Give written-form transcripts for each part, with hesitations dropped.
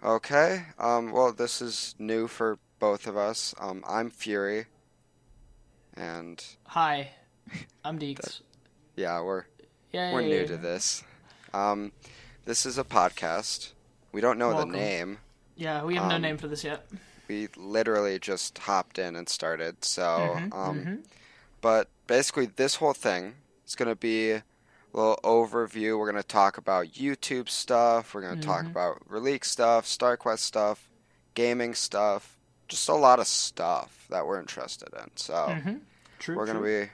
Okay. Well, this is new for both of us. I'm Fury, and Hi, I'm that, Deacs. yeah, we're new Yay! to this. Um, this is a podcast. We don't know the Welcome. name. Yeah, we have no Um, name for this yet. we literally just hopped in and started. Mm-hmm. Mm-hmm. But basically, this whole thing is going to be a little overview. We're going to talk about YouTube stuff. We're going to talk Mm-hmm. about Relique stuff, StarQuest stuff, gaming stuff, just a lot of stuff that we're interested in. So Mm-hmm. True, we're going to true. be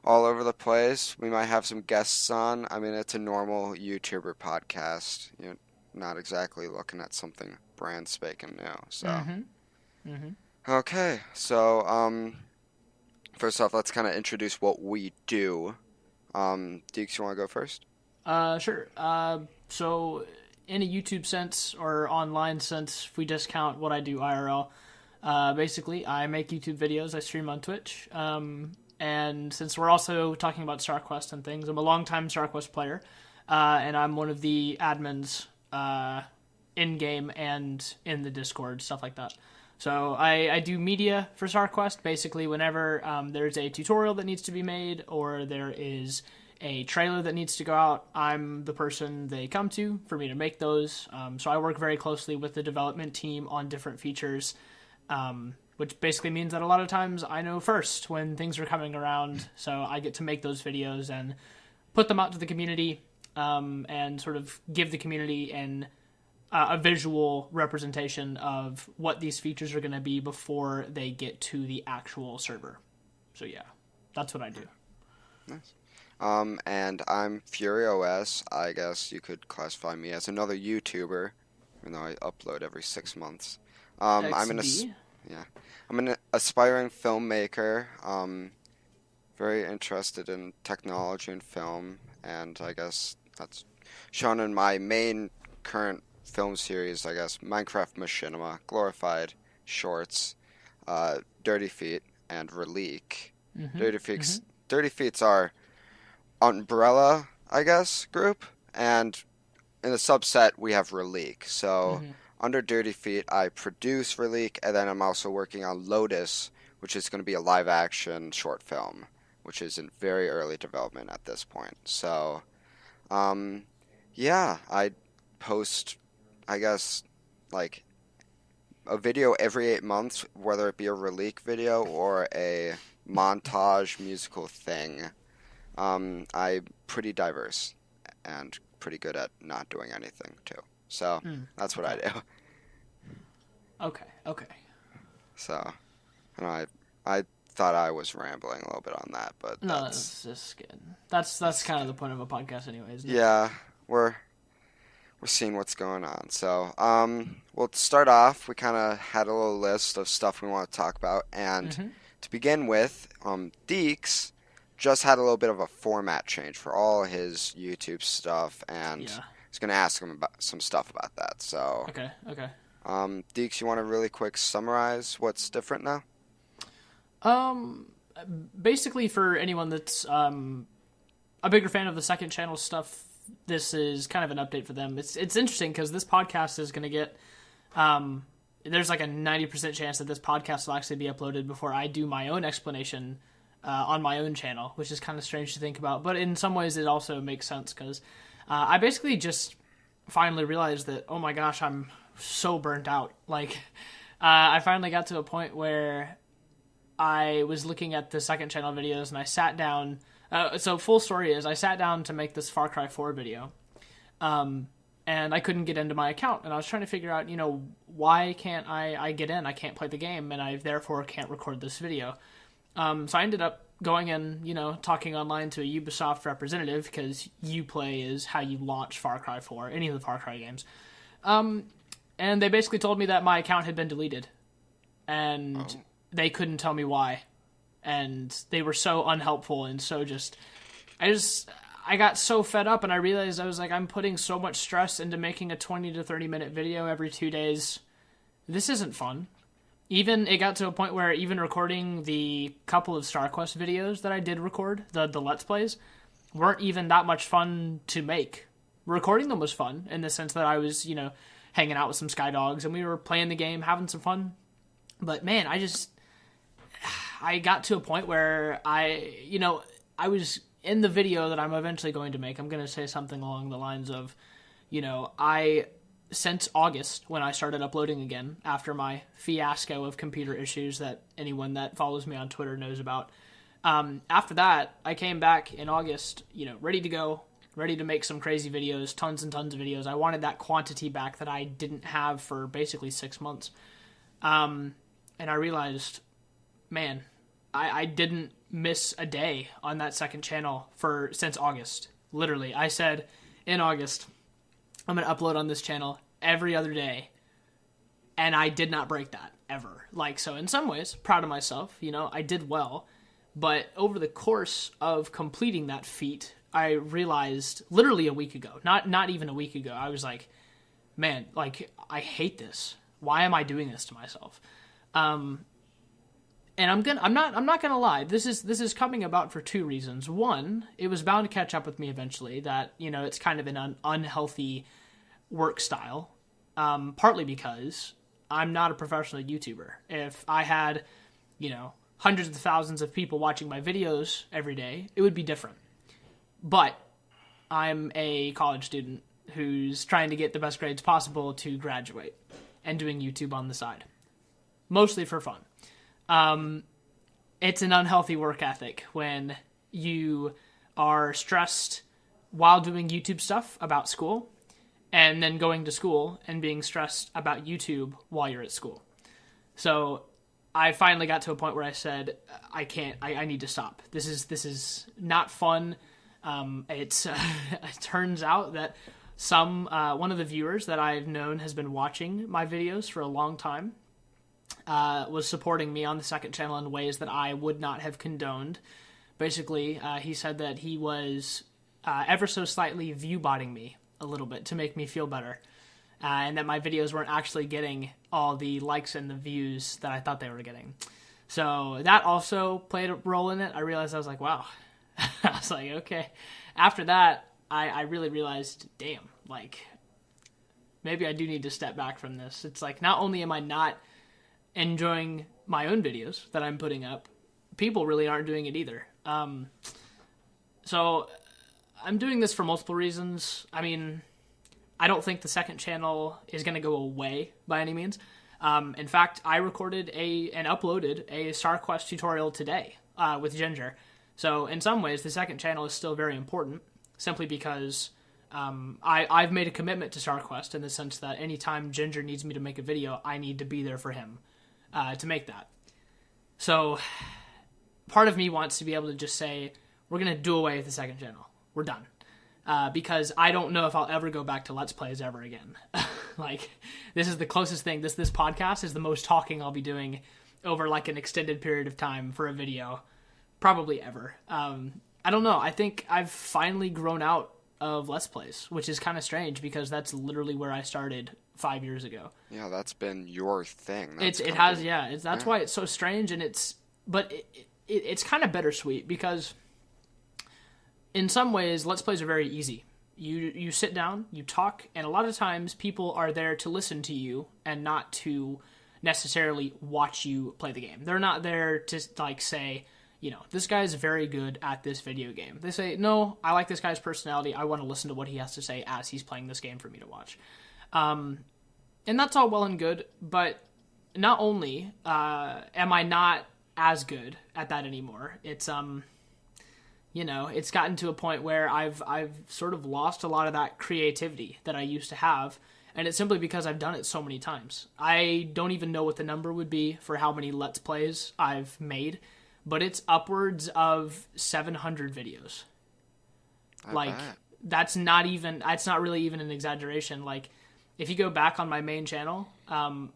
all over the place. We might have some guests on. I mean, it's a normal YouTuber podcast. You're not exactly looking at something brand spanking new. So, Mm-hmm. Mm-hmm. okay. First off, let's kind of introduce what we do. Deeks, you want to go first? Sure. So in a YouTube sense or online sense, if we discount what I do IRL, basically I make YouTube videos. I stream on Twitch. And since we're also talking about StarQuest and things, I'm a longtime StarQuest player, and I'm one of the admins in game and in the Discord, stuff like that. So I do media for StarQuest. Basically, whenever there's a tutorial that needs to be made or there is a trailer that needs to go out, I'm the person they come to for me to make those. So I work very closely with the development team on different features, which basically means that a lot of times I know first when things are coming around. So I get to make those videos and put them out to the community, and sort of give the community a visual representation of what these features are going to be before they get to the actual server. So yeah, that's what I do. Nice. And I'm FuryOS. I guess you could classify me as another YouTuber, even though I upload every 6 months. I'm an XD. yeah, I'm an aspiring filmmaker. Very interested in technology and film, and I guess that's shown in my main current film series. I guess Minecraft Machinima, Glorified, Shorts, Dirtyfeet, and Relique. Mm-hmm. Dirty Mm-hmm. Feet's Dirty Feet's our umbrella, I guess, group, and in the subset we have Relique. So Mm-hmm. under Dirty Feet, I produce Relique, and then I'm also working on Lotus, which is going to be a live action short film, which is in very early development at this point. So, um, yeah, I post, I guess, like a video every 8 months, whether it be a Relique video or a montage musical thing. I'm pretty diverse and pretty good at not doing anything too. So Mm. that's what I Okay. do. Okay. Okay. So I thought I was rambling a little bit on that, but No, that's just good. That's that's kind of the point of a podcast, anyway, isn't it? yeah, we're seeing what's going on. So well, to start off, we kind of had a little list of stuff we want to talk about, and Mm-hmm. to begin with, Deeks just had a little bit of a format change for all his YouTube stuff, and Yeah. I was gonna ask him about some stuff about that. So, Okay. Okay. Deeks, you want to really quick summarize what's different now? Um, Basically, for anyone that's a bigger fan of the second channel stuff, this is kind of an update for them. It's interesting because this podcast is going to get there's like a 90% chance that this podcast will actually be uploaded before I do my own explanation on my own channel, which is kind of strange to think about. But in some ways, it also makes sense because I basically just finally realized that, oh my gosh, I'm so burnt out. Like, I finally got to a point where I was looking at the second channel videos and I sat down. So full story is I sat down to make this Far Cry 4 video, and I couldn't get into my account, and I was trying to figure out, why can't I get in? I can't play the game, and I therefore can't record this video. So I ended up going in, talking online to a Ubisoft representative because Uplay is how you launch Far Cry 4, any of the Far Cry games. And they basically told me that my account had been deleted, and Oh, they couldn't tell me why. And they were so unhelpful and so I got so fed up, and I realized I was like, I'm putting so much stress into making a 20 to 30 minute video every 2 days. This isn't fun. Even it got to a point where even recording the couple of StarQuest videos that I did record, the Let's Plays, weren't even that much fun to make. Recording them was fun in the sense that I was, hanging out with some Sky Dogs, and we were playing the game, having some fun. But man, I got to a point where I was in the video that I'm eventually going to make. I'm going to say something along the lines of, since August, when I started uploading again, after my fiasco of computer issues that anyone that follows me on Twitter knows about, after that, I came back in August, ready to go, ready to make some crazy videos, tons and tons of videos. I wanted that quantity back that I didn't have for basically 6 months. And I realized, man, I didn't miss a day on that second channel since August. Literally, I said in August, I'm going to upload on this channel every other day. And I did not break that ever. So in some ways, proud of myself, I did well. But over the course of completing that feat, I realized literally a week ago, not even a week ago, I was like, man, I hate this. Why am I doing this to myself? And I'm not gonna lie. This is coming about for two reasons. One, it was bound to catch up with me eventually. That it's kind of an unhealthy work style. Partly because I'm not a professional YouTuber. If I had, hundreds of thousands of people watching my videos every day, it would be different. But I'm a college student who's trying to get the best grades possible to graduate and doing YouTube on the side, mostly for fun. It's an unhealthy work ethic when you are stressed while doing YouTube stuff about school and then going to school and being stressed about YouTube while you're at school. So I finally got to a point where I said, I need to stop. This is not fun. It turns out that one of the viewers that I've known has been watching my videos for a long time, was supporting me on the second channel in ways that I would not have condoned. Basically, he said that he was ever so slightly view-botting me a little bit to make me feel better, and that my videos weren't actually getting all the likes and the views that I thought they were getting. So that also played a role in it. I realized, I was like, wow. I was like, okay. After that, I really realized, damn, maybe I do need to step back from this. It's not only am I not enjoying my own videos that I'm putting up, people really aren't doing it either. So I'm doing this for multiple reasons. I mean, I don't think the second channel is going to go away by any means. In fact, I recorded and uploaded a StarQuest tutorial today with Ginger. So in some ways, the second channel is still very important, simply because I've made a commitment to StarQuest in the sense that anytime Ginger needs me to make a video, I need to be there for him to make that. So part of me wants to be able to just say, we're going to do away with the second channel. We're done. Because I don't know if I'll ever go back to Let's Plays ever again. This is the closest thing. This podcast is the most talking I'll be doing over an extended period of time for a video, probably ever. I don't know. I think I've finally grown out of Let's Plays, which is kind of strange because that's literally where I started 5 years ago. Yeah, that's been your thing. That's why it's so strange, and it's kind of bittersweet because in some ways, Let's Plays are very easy. You sit down, you talk, and a lot of times people are there to listen to you and not to necessarily watch you play the game. They're not there to say, this guy's very good at this video game. They say, no, I like this guy's personality. I want to listen to what he has to say as he's playing this game for me to watch. And that's all well and good, but not only am I not as good at that anymore, it's it's gotten to a point where I've sort of lost a lot of that creativity that I used to have, and it's simply because I've done it so many times. I don't even know what the number would be for how many Let's Plays I've made, but it's upwards of 700 videos. That's not really even an exaggeration. If you go back on my main channel, I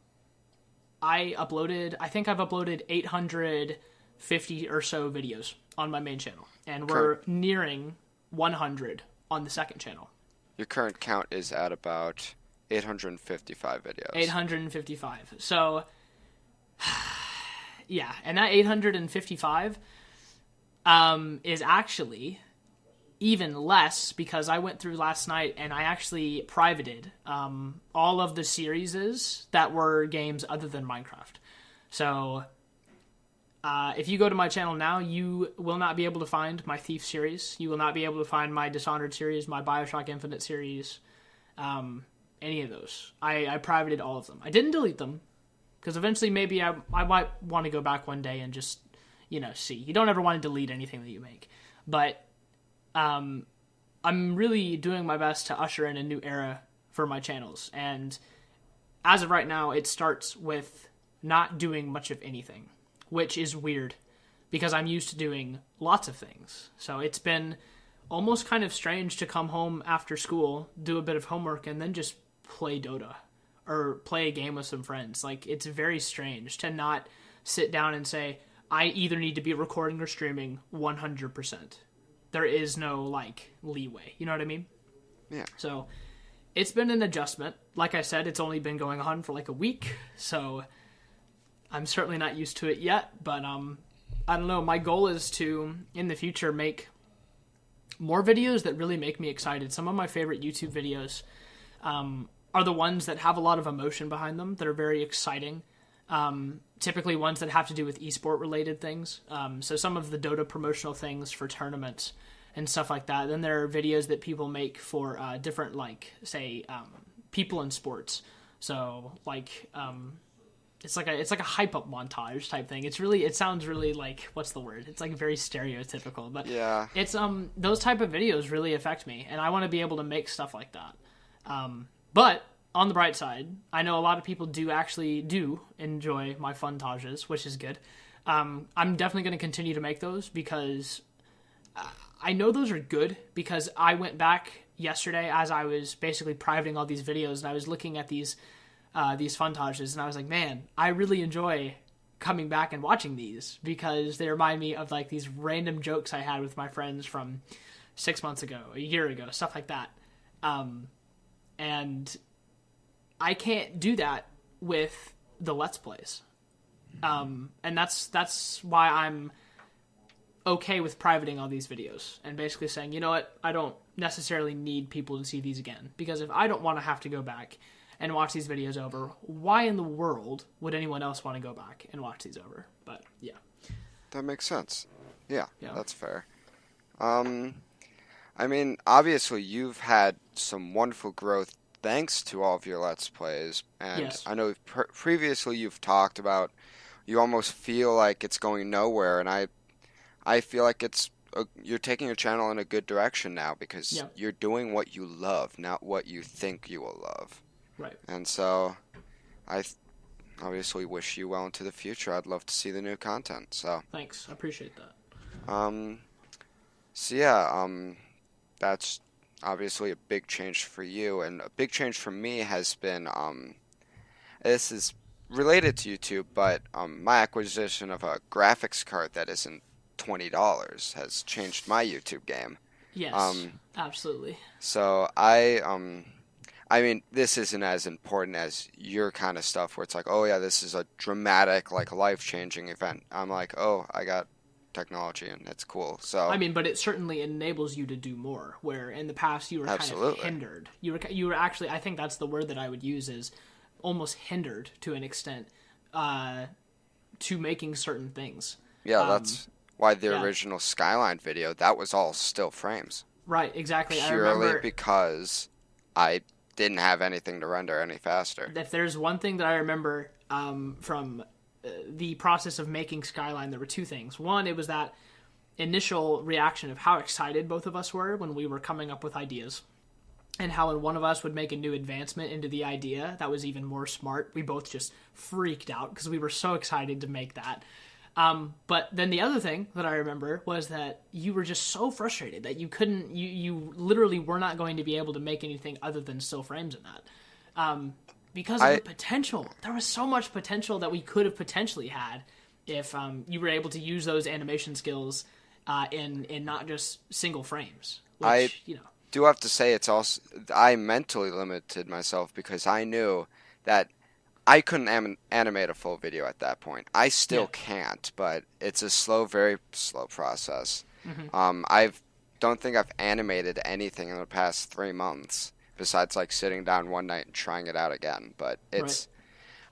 think I've uploaded 850 or so videos on my main channel, and we're nearing 100 on the second channel. Your current count is at about 855 videos. 855. So, yeah, and that 855 is actually even less because I went through last night and I actually privated all of the series that were games other than Minecraft. So if you go to my channel now, you will not be able to find my Thief series. You will not be able to find my Dishonored series, my Bioshock Infinite series, any of those. I privated all of them. I didn't delete them because eventually maybe I might want to go back one day and just, see. You don't ever want to delete anything that you make. But I'm really doing my best to usher in a new era for my channels. And as of right now, it starts with not doing much of anything, which is weird because I'm used to doing lots of things. So it's been almost kind of strange to come home after school, do a bit of homework, and then just play Dota or play a game with some friends. Like, it's very strange to not sit down and say, I either need to be recording or streaming 100%. There is no, leeway. You know what I mean? Yeah. So it's been an adjustment. Like I said, it's only been going on for a week, so I'm certainly not used to it yet, but I don't know. My goal is to, in the future, make more videos that really make me excited. Some of my favorite YouTube videos are the ones that have a lot of emotion behind them, that are very exciting. Typically ones that have to do with esport related things. So some of the Dota promotional things for tournaments and stuff like that. Then there are videos that people make for different, people in sports. So it's like a hype up montage type thing. It sounds really what's the word? It's very stereotypical, but yeah, it's those type of videos really affect me, and I want to be able to make stuff like that. But on the bright side, I know a lot of people do enjoy my funtages, which is good. I'm definitely going to continue to make those because I know those are good, because I went back yesterday as I was basically privating all these videos and I was looking at these funtages and I was like, man, I really enjoy coming back and watching these because they remind me of these random jokes I had with my friends from 6 months ago, a year ago, stuff like that. And I can't do that with the Let's Plays. And that's why I'm okay with privating all these videos and basically saying, you know what, I don't necessarily need people to see these again, because if I don't want to have to go back and watch these videos over, why in the world would anyone else want to go back and watch these over? But yeah. That makes sense. Yeah. That's fair. Obviously you've had some wonderful growth thanks to all of your Let's Plays, and Yes. I know previously you've talked about you almost feel like it's going nowhere, and I feel like you're taking your channel in a good direction now because you're doing what you love, not what you think you will love. Right. And so I obviously wish you well into the future. I'd love to see the new content. So thanks. I appreciate that. That's obviously a big change for you, and a big change for me has been this is related to YouTube, but my acquisition of a graphics card that isn't $20 has changed my YouTube game. Yes, absolutely. So this isn't as important as your kind of stuff where it's like, oh yeah, this is a dramatic, life-changing event. I'm like, oh, I got technology and it's cool. So but it certainly enables you to do more, where in the past you were absolutely kind of hindered. You were actually, I think that's the word that I would use, is almost hindered to an extent to making certain things. Yeah, that's why the original Skyline video, that was all still frames. Right, exactly. Purely because I didn't have anything to render any faster. If there's one thing that I remember from the process of making Skyline, there were two things. One, it was that initial reaction of how excited both of us were when we were coming up with ideas, and how when one of us would make a new advancement into the idea that was even more smart, we both just freaked out because we were so excited to make that. But then the other thing that I remember was that you were just so frustrated that you literally were not going to be able to make anything other than still frames in that. Because of the potential. There was so much potential that we could have potentially had if you were able to use those animation skills in not just single frames. Which, do have to say it's also, I mentally limited myself because I knew that I couldn't animate a full video at that point. I still can't, but it's a very slow process. Mm-hmm. I've don't think I've animated anything in the past 3 months besides like sitting down one night and trying it out again. But Right.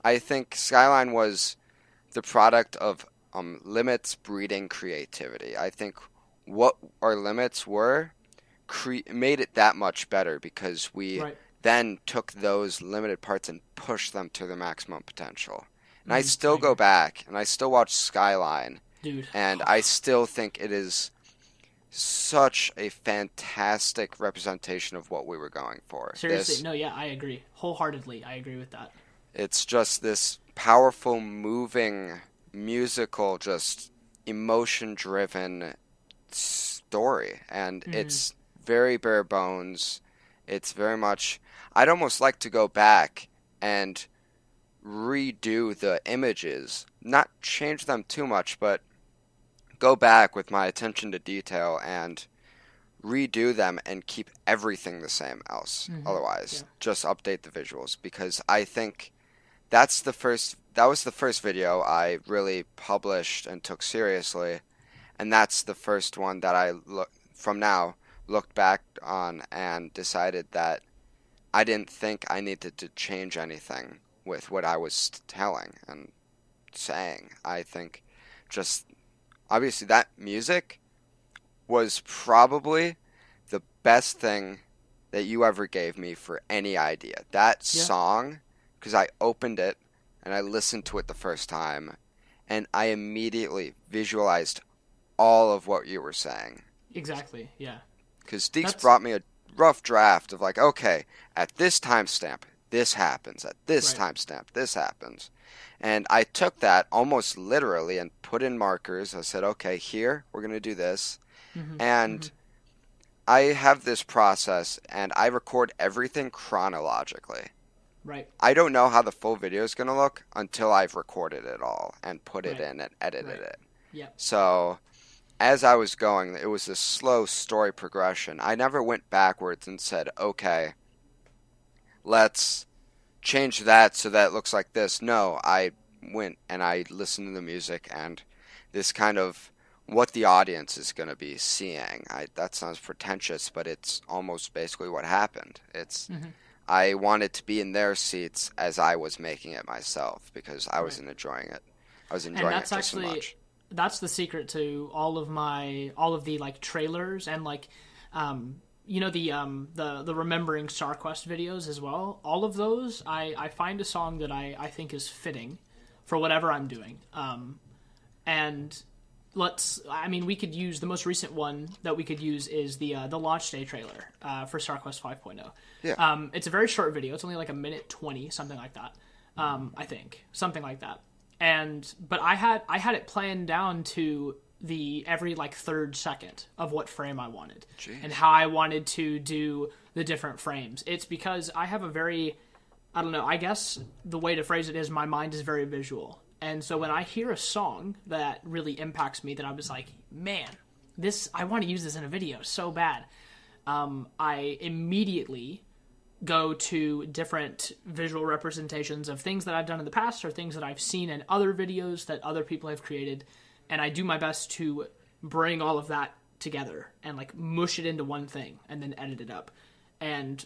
I think Skyline was the product of limits breeding creativity. I think what our limits were made it that much better because we Right. then took those limited parts and pushed them to their maximum potential. And I I still go agree. back and I still watch Skyline, Dude. and I still think it is such a fantastic representation of what we were going for. Seriously, This no, yeah, I agree. Wholeheartedly, I agree with that. It's just this powerful, moving, musical, just emotion-driven story, and Mm-hmm. it's very bare bones. It's very much. I'd almost like to go back and redo the images, not change them too much, but go back with my attention to detail and redo them and keep everything the same else. Mm-hmm. Yeah. Otherwise, just update the visuals because I think that was the first video I really published and took seriously, and that's the first one that I looked back on and decided that I didn't think I needed to change anything with what I was telling and saying. I think just obviously that music was probably the best thing that you ever gave me for any idea. That Yeah. song, because I opened it and I listened to it the first time, and I immediately visualized all of what you were saying. Exactly. Yeah. Because Deeks That's brought me a rough draft of like, okay, at this timestamp, this happens. At this right. timestamp, this happens. And I took that almost literally and put in markers. I said, okay, here, we're going to do this. Mm-hmm. Mm-hmm. And I have this process and I record everything chronologically. Right. I don't know how the full video is going to look until I've recorded it all and put it Right. in and edited Right. it. Yep. So as I was going, it was a slow story progression. I never went backwards and said, okay, let's change that so that it looks like this. No, I went and I listened to the music and this kind of what the audience is going to be seeing. That sounds pretentious, but it's almost basically what happened. Mm-hmm. I wanted to be in their seats as I was making it myself because I Right. wasn't enjoying it. I was And enjoying it that's just so actually much. that's the secret to all of the like trailers and like the remembering Star Quest videos as well. All of those, I find a song that I think is fitting for whatever I'm doing. And we could use the most recent one that we could use is the launch day trailer for Star Quest 5.0. Yeah. It's a very short video. It's only like a minute 20, something like that. I think something like that. But I had it planned down to the every like third second of what frame I wanted and Jeez. how I wanted to do the different frames. It's because I have a very, I don't know, I guess the way to phrase it is my mind is very visual. And so when I hear a song that really impacts me, that I was like, man, I want to use this in a video so bad. I immediately go to different visual representations of things that I've done in the past or things that I've seen in other videos that other people have created, and I do my best to bring all of that together and like mush it into one thing and then edit it up. And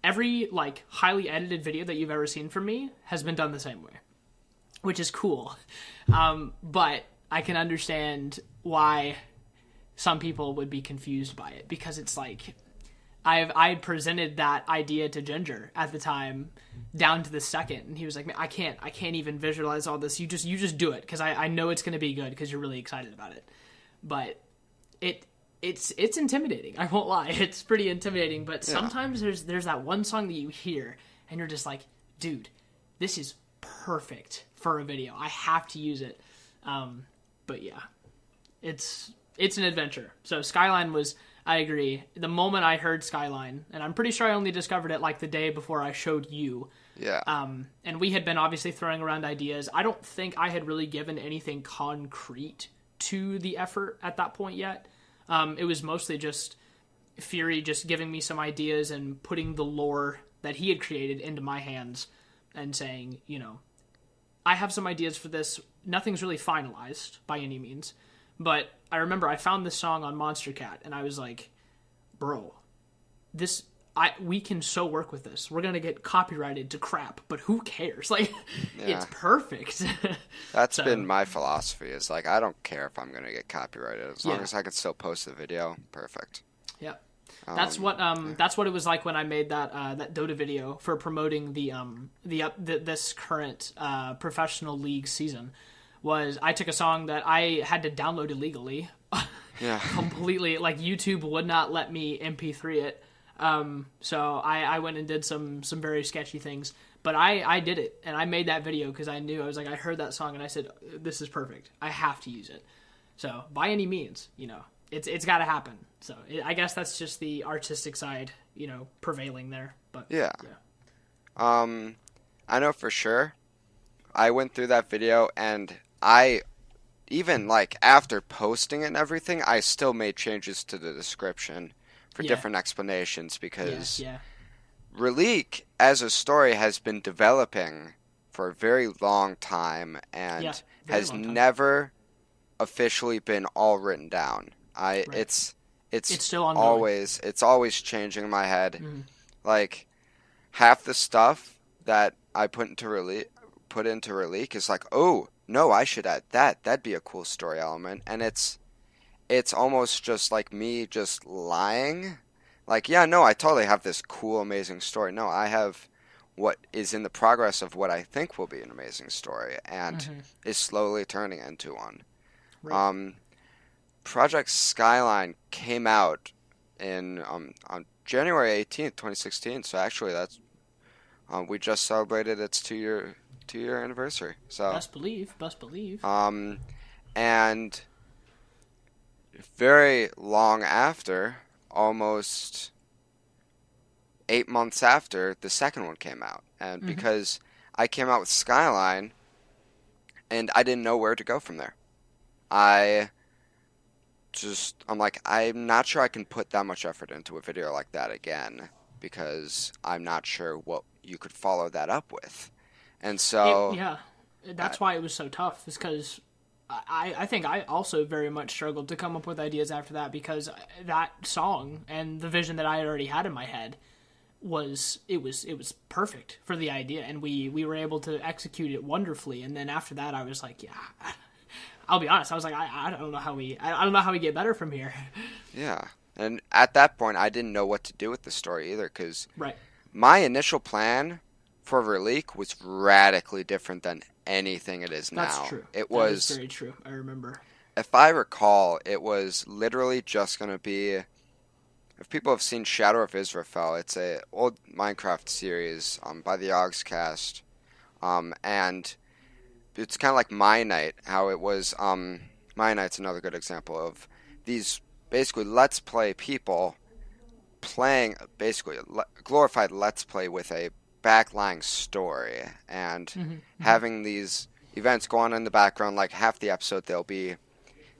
every like highly edited video that you've ever seen from me has been done the same way, which is cool. But I can understand why some people would be confused by it, because it's like I presented that idea to Ginger at the time down to the second, and he was like, man, I can't even visualize all this. You just do it, because I know it's going to be good because you're really excited about it. But it's intimidating. I won't lie. It's pretty intimidating, but Yeah. sometimes there's that one song that you hear and you're just like, dude, this is perfect for a video. I have to use it. But yeah, it's an adventure. So Skyline was, I agree. The moment I heard Skyline, and I'm pretty sure I only discovered it like the day before I showed you. Yeah. And we had been obviously throwing around ideas. I don't think I had really given anything concrete to the effort at that point yet. It was mostly just Fury just giving me some ideas and putting the lore that he had created into my hands and saying, I have some ideas for this. Nothing's really finalized by any means, But I remember I found this song on Monster Cat, and I was like, bro, we can so work with this. We're gonna get copyrighted to crap, but who cares? Like, it's Yeah. perfect. That's So been my philosophy. Is like I don't care if I'm gonna get copyrighted as long yeah, as I can still post the video. Perfect. yeah. Um, That's what it was like when I made that Dota video for promoting this current professional league season. Was I took a song that I had to download illegally, yeah. completely, like YouTube would not let me MP3 it. So I went and did some very sketchy things, but I did it, and I made that video because I knew, I was like, I heard that song and I said, this is perfect. I have to use it. So by any means, it's got to happen. So I guess that's just the artistic side, prevailing there. But Yeah. yeah, I know for sure. I went through that video and I even like after posting it and everything, I still made changes to the description for yeah, different explanations yeah, because yeah, Relique as a story has been developing for a very long time yeah, and very has long time. never officially been all written down. Right. It's It's still ongoing. it's always changing in my head. Mm, Like half the stuff that I put into Relique is like, oh no, I should add that. That'd be a cool story element, and it's almost just like me just lying. Like, yeah, no, I totally have this cool, amazing story. No, I have what is in the progress of what I think will be an amazing story and hmm. is slowly turning into one. Right. Um, Project Skyline came out in on January 18th, 2016. So actually, that's we just celebrated its two year anniversary. So Best believe. Best believe. um, and very long after, almost 8 months after, the second one came out. And Hmm. because I came out with Skyline, and I didn't know where to go from there. I I'm like, I'm not sure I can put that much effort into a video like that again because I'm not sure what you could follow that up with. And so, Yeah, I, that's why it was so tough. Is because I think I also very much struggled to come up with ideas after that because that song and the vision that I had already had in my head was perfect for the idea, and we were able to execute it wonderfully. And then after that, I was like, yeah, I'll be honest. I was like, I don't know how I don't know how we get better from here. yeah. And at that point, I didn't know what to do with the story either because Right. my initial plan for Relique was radically different than anything it is That's now. true. It That is was, very true. I remember. if I recall, it was literally just going to be. If people have seen Shadow of Israfel, it's a old Minecraft series by the Yogscast, and it's kind of like My Night, how it was. My Night's another good example of these basically Let's Play people playing basically a glorified Let's Play with a backlying story and Hmm. Hmm. having these events go on in the background. Like half the episode, they'll be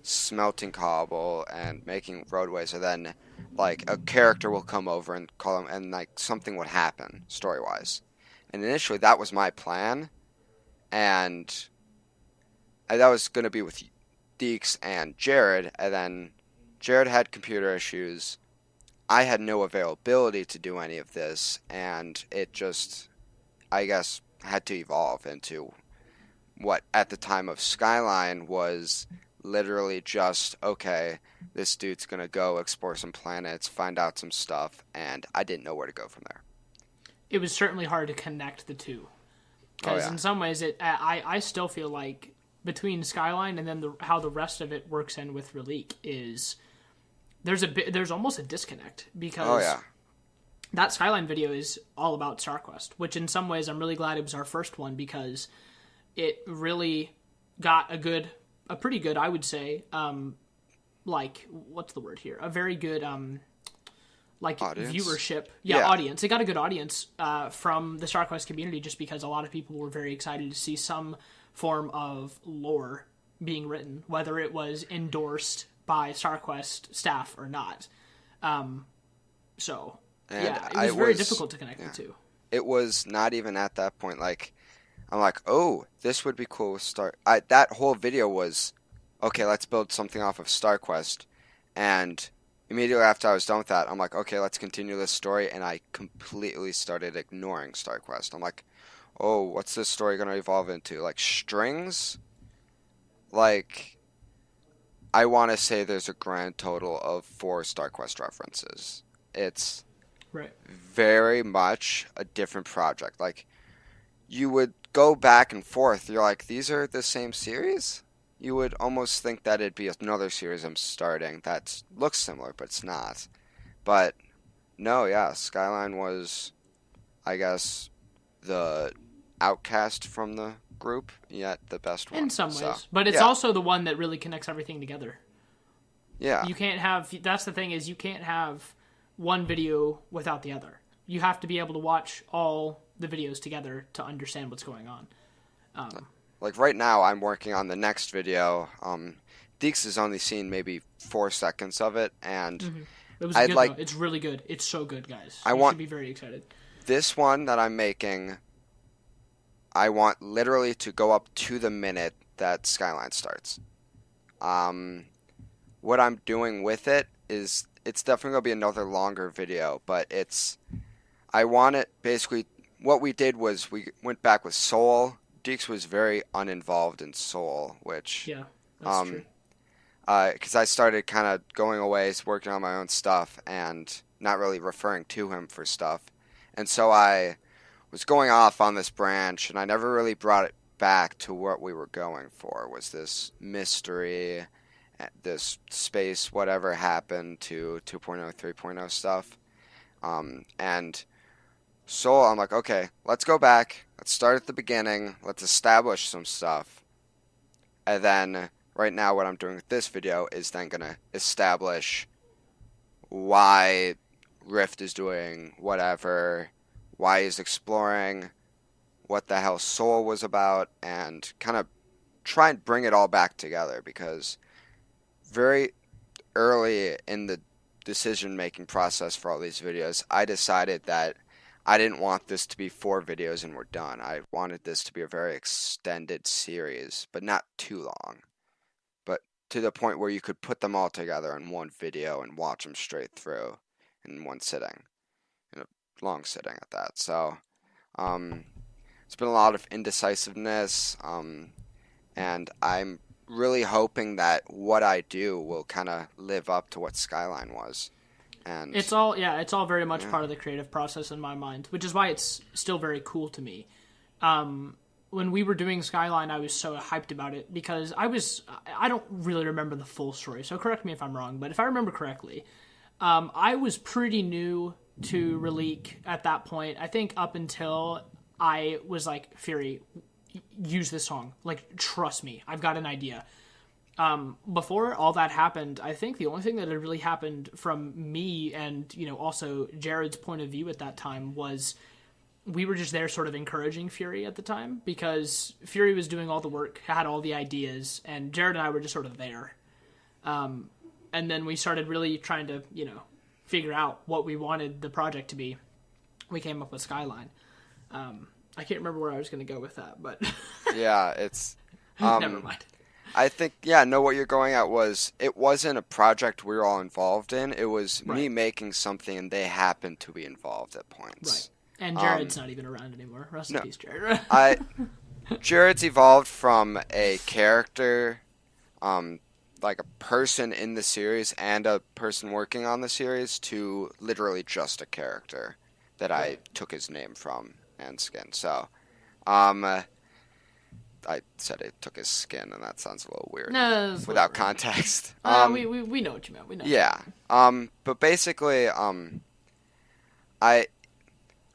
smelting cobble and making roadways, and then like a character will come over and call them, and like something would happen story wise. And initially, that was my plan, and that was going to be with Deacs and Jared, and then Jared had computer issues. I had no availability to do any of this, and it just, I guess, had to evolve into what at the time of Skyline was literally just, okay, this dude's gonna go explore some planets, find out some stuff, and I didn't know where to go from there. It was certainly hard to connect the two Oh because yeah, in some ways I still feel like between Skyline and then how the rest of it works in with Relique is there's almost a disconnect oh because yeah, that Skyline video is all about StarQuest, which in some ways I'm really glad it was our first one because it really got a pretty good, I would say, like what's the word here? A very good like audience. viewership, yeah, Yeah, audience. It got a good audience from the StarQuest community just because a lot of people were very excited to see some form of lore being written, whether it was endorsed by StarQuest staff or not. So and yeah, it I was very was, difficult to connect the yeah, two. it was not even at that point. Like I'm like, oh, this would be cool with Star. That whole video was okay, let's build something off of StarQuest. And immediately after I was done with that, I'm like, okay, let's continue this story. And I completely started ignoring StarQuest. I'm like, oh, what's this story going to evolve into? Like strings? Like, I want to say there's a grand total of 4 StarQuest references. It's Right. very much a different project. Like, you would go back and forth. You're like, these are the same series? You would almost think that it'd be another series I'm starting that looks similar, but it's not. But no, yeah, Skyline was, I guess, the outcast from the group, yet the best In one. some So, ways, but it's yeah, also the one that really connects everything together. yeah. You can't have. That's the thing is you can't have one video without the other. You have to be able to watch all the videos together to understand what's going on. Like right now, I'm working on the next video. Deacs has only seen maybe 4 seconds of it, and It was I'd good though. like, It's really good. It's so good, guys. I You should want be very excited. this one that I'm making, I want literally to go up to the minute that Skyline starts. Um, what I'm doing with it is it's definitely gonna be another longer video, but I want it basically. What we did was we went back with Soul. Deeks was very uninvolved in Soul, which Yeah, that's true. um, because I started kind of going away, working on my own stuff, and not really referring to him for stuff. And so I was going off on this branch, and I never really brought it back to what we were going for. Was this mystery, this space, whatever happened to 2.0, 3.0 stuff? And so I'm like, okay, let's go back. Let's start at the beginning. Let's establish some stuff. And then right now what I'm doing with this video is then going to establish why Rift is doing whatever, why he's exploring, what the hell Soul was about, and kind of try and bring it all back together because very early in the decision making process for all these videos, I decided that I didn't want this to be 4 videos and we're done. I wanted this to be a very extended series, but not too long. But to the point where you could put them all together in one video and watch them straight through in one sitting, in a long sitting at that. So, um, it's been a lot of indecisiveness, and I'm really hoping that what I do will kind of live up to what Skyline was. And It's all very much yeah, part of the creative process in my mind, which is why it's still very cool to me. When we were doing Skyline, I was so hyped about it because I don't really remember the full story, so correct me if I'm wrong, but if I remember correctly, I was pretty new to Relique at that point. I think up until I was like, Fury, use this song. Like, trust me, I've got an idea. Before all that happened, I think the only thing that had really happened from me and, also Jared's point of view at that time was we were just there sort of encouraging Fury at the time because Fury was doing all the work, had all the ideas, and Jared and I were just sort of there. And then we started really trying to, figure out what we wanted the project to be. We came up with Skyline. I can't remember where I was going to go with that, but yeah, it's never mind. I think, yeah, no, what you're going at was it wasn't a project we were all involved in. It was me Right. making something and they happened to be involved at Right. points. And Jared's not even around anymore. Rest in No, peace, Jared. I Jared's evolved from a character, like a person in the series and a person working on the series to literally just a character that I Right. took his name from and skin. So, um, I said it took his skin, and that sounds a little weird No, that's without whatever. context. We know what you meant. We know. What you Yeah. But basically, I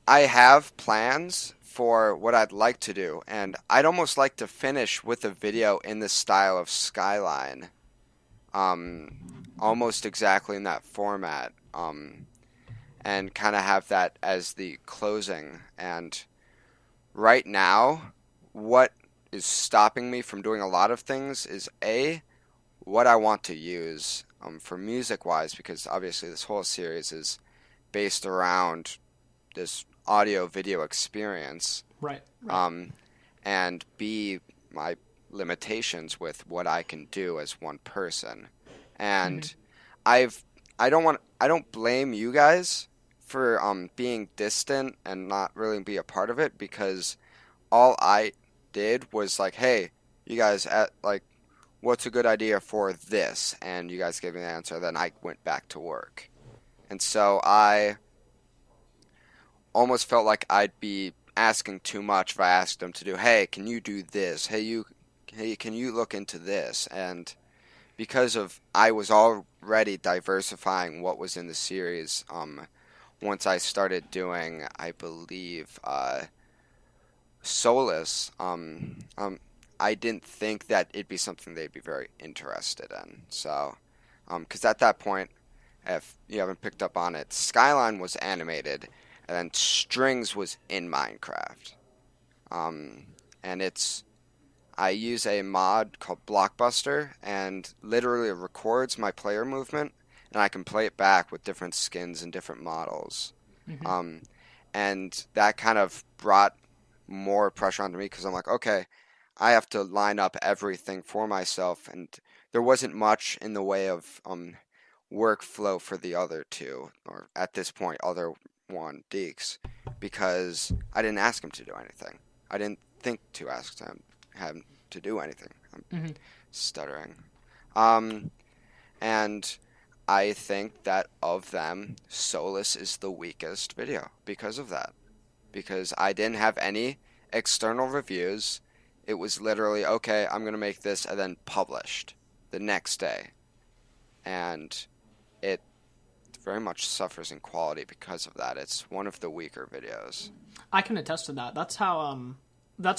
I have plans for what I'd like to do, and I'd almost like to finish with a video in the style of Skyline, almost exactly in that format, and kind of have that as the closing. And right now, what is stopping me from doing a lot of things is A, what I want to use for music wise, because obviously this whole series is based around this audio video experience. Right. Right. Um, and B, my limitations with what I can do as one person. And Hmm. I've I don't blame you guys for being distant and not really be a part of it, because all I did was like, hey, you guys at like what's a good idea for this? And you guys gave me the answer, then I went back to work. And so I almost felt like I'd be asking too much if I asked them to do, hey, can you do this? Hey, can you look into this? And because of I was already diversifying what was in the series, once I started doing, I believe, Solus, I didn't think that it'd be something they'd be very interested in. So, because at that point, if you haven't picked up on it, Skyline was animated, and then Strings was in Minecraft. Um, and I use a mod called Blockbuster, and literally it records my player movement, and I can play it back with different skins and different models. Hmm. Um, and that kind of brought more pressure onto me, because I'm like, okay, I have to line up everything for myself, and there wasn't much in the way of workflow for the other two, or at this point, other one, Deacs, because I didn't ask him to do anything. I didn't think to ask him to do anything. I'm Hmm. stuttering. Um, and I think that of them, Solus is the weakest video because of that. Because I didn't have any external reviews. It was literally, okay, I'm going to make this, and then published the next day. And it very much suffers in quality because of that. It's one of the weaker videos. I can attest to that. That's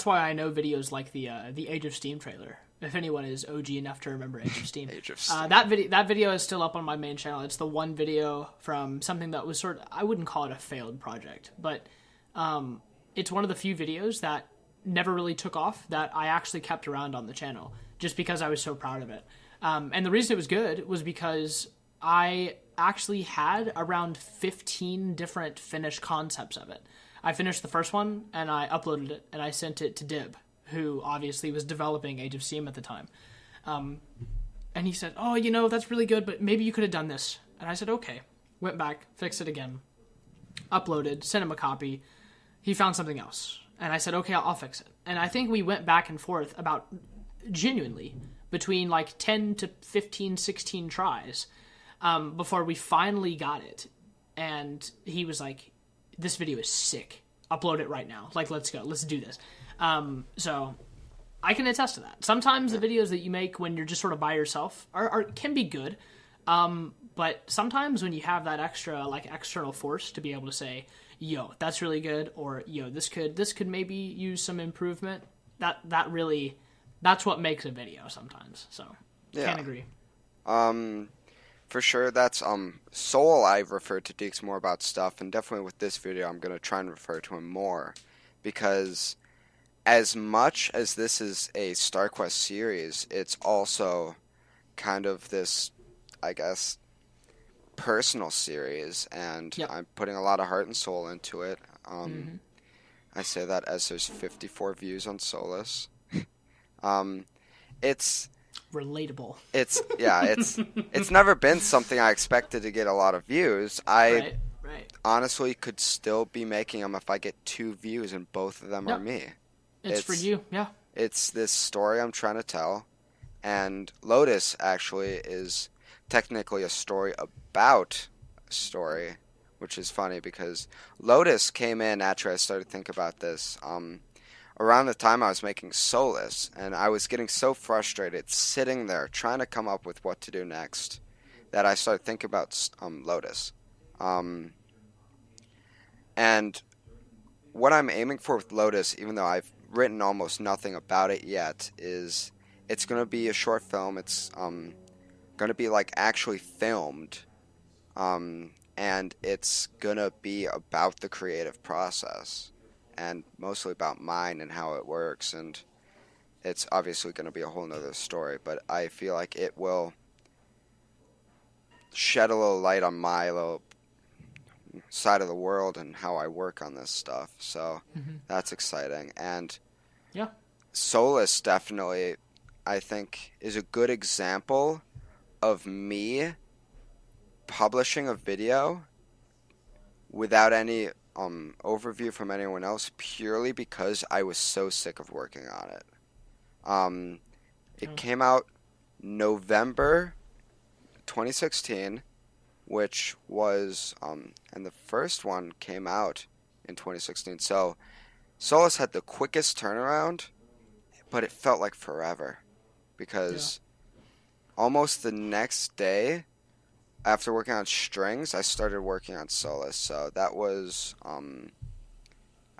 why I know videos like the Age of Steam trailer. If anyone is OG enough to remember Age of Steam, Age of Steam. that video is still up on my main channel. It's the one video from something that was I wouldn't call it a failed project, but it's one of the few videos that never really took off that I actually kept around on the channel just because I was so proud of it. And the reason it was good was because I actually had around 15 different finished concepts of it. I finished the first one and I uploaded it and I sent it to Dib, who obviously was developing Age of Steam at the time. And he said, "Oh, that's really good, but maybe you could have done this." And I said, "Okay." Went back, fixed it again, uploaded, sent him a copy. He found something else. And I said, "Okay, I'll fix it." And I think we went back and forth about genuinely between like 10 to 15, 16 tries before we finally got it. And he was like, "This video is sick. Upload it right now. Like, let's go. Let's do this." So I can attest to that. Sometimes the videos that you make when you're just sort of by yourself can be good. But sometimes when you have that extra like external force to be able to say, "Yo, that's really good," or "Yo, this could maybe use some improvement," that's what makes a video sometimes. So Yeah. can't agree. Um, for sure, that's Soul. I've referred to Deeks more about stuff, and definitely with this video, I'm gonna try and refer to him more, because as much as this is a StarQuest series, it's also kind of this, I guess, personal series, and Yep. I'm putting a lot of heart and soul into it. Hmm. I say that as there's 54 views on Solus. Um, it's Relatable. it's never been something I expected to get a lot of views. I Right. Right. honestly could still be making them if I get 2 views and both of them are Yep. me. It's for It's you. Yeah. it's this story I'm trying to tell, and Lotus actually is technically a story about a story, which is funny because Lotus came in after I started to think about this. Around the time I was making Solus, and I was getting so frustrated sitting there trying to come up with what to do next that I started thinking about Lotus. Um, and what I'm aiming for with Lotus, even though I've written almost nothing about it yet, is it's going to be a short film. It's going to be like actually filmed, and it's going to be about the creative process and mostly about mine and how it works. And it's obviously going to be a whole nother story, but I feel like it will shed a little light on my little side of the world and how I work on this stuff. So Hmm. that's exciting. And Yeah. Solus definitely, I think, is a good example of me publishing a video without any overview from anyone else purely because I was so sick of working on it. Um, it Yeah. came out November 2016, which was and the first one came out in 2016. So Solus had the quickest turnaround, but it felt like forever Yeah. because almost the next day after working on strings, I started working on Solus. So that was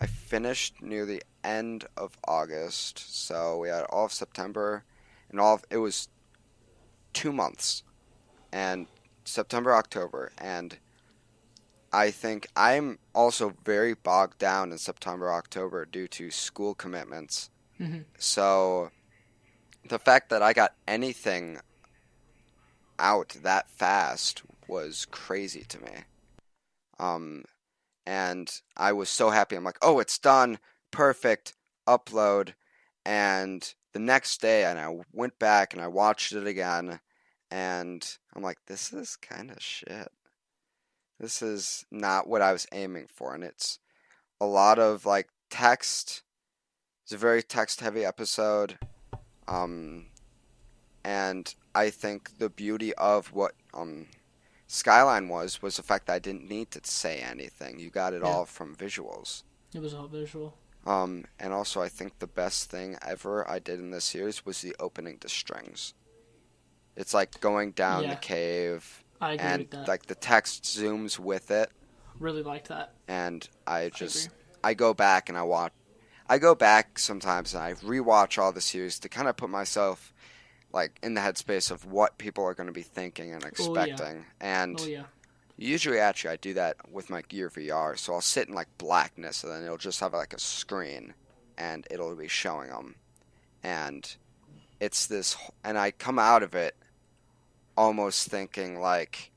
I finished near the end of August. So we had all of September and it was 2 months and September, October, and I think I'm also very bogged down in September, October due to school commitments. Hmm. So the fact that I got anything out that fast was crazy to me. Um, and I was so happy. I'm like, oh, it's done, perfect, upload. And the next day, and I went back and I watched it again, and I'm like, this is kind of shit. This is not what I was aiming for, and it's a lot of like text. It's a very text heavy episode. Um, and I think the beauty of what Skyline was the fact that I didn't need to say anything. You got it Yeah. all from visuals. It was all visual. And also I think the best thing ever I did in this series was the opening to strings. It's like going down the Yeah. cave I agree and with that. like the text zooms with it, Really liked that. and I agree. I go back and I go back sometimes and I rewatch all the series to kind of put myself like in the headspace of what people are going to be thinking and Oh yeah. expecting. Oh And yeah. usually actually I do that with my Gear VR, so I'll sit in like blackness and then it'll just have like a screen and it'll be showing them. And it's this and I come out of it almost thinking like